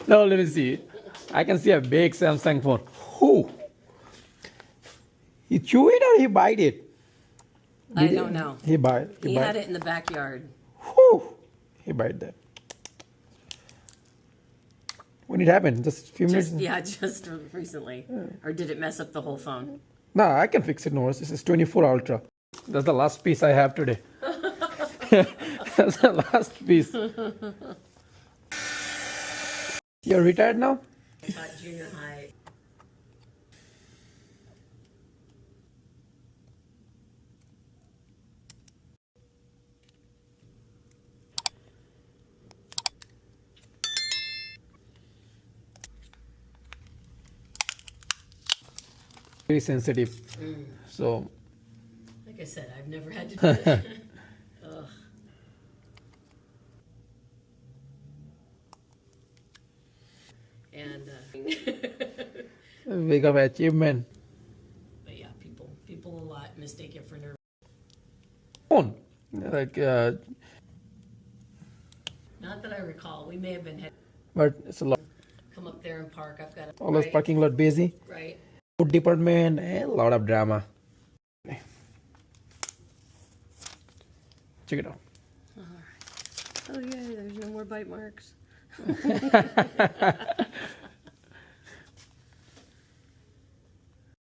No, let me see. I can see a big Samsung phone. Who? He chew it or he bite it? I don't know. He bite. He had it in the backyard. Whew. He bite that. When it happened? Just a few minutes? Just recently. Or did it mess up the whole phone? No, I can fix it, no worries. This is 24 Ultra. That's the last piece I have today. That's the last piece. You're retired now? I taught junior high. Very sensitive. So, Like I said, I've never had to do it. Ugh. And big of achievement. but yeah, people a lot mistake it for nerve. Phone. Like, Not that I recall. We may have been but it's a lot. come up there and park. I've got Always right, parking lot busy. right. Food department, a lot of drama. Check it out. Oh yeah, there's no more bite marks.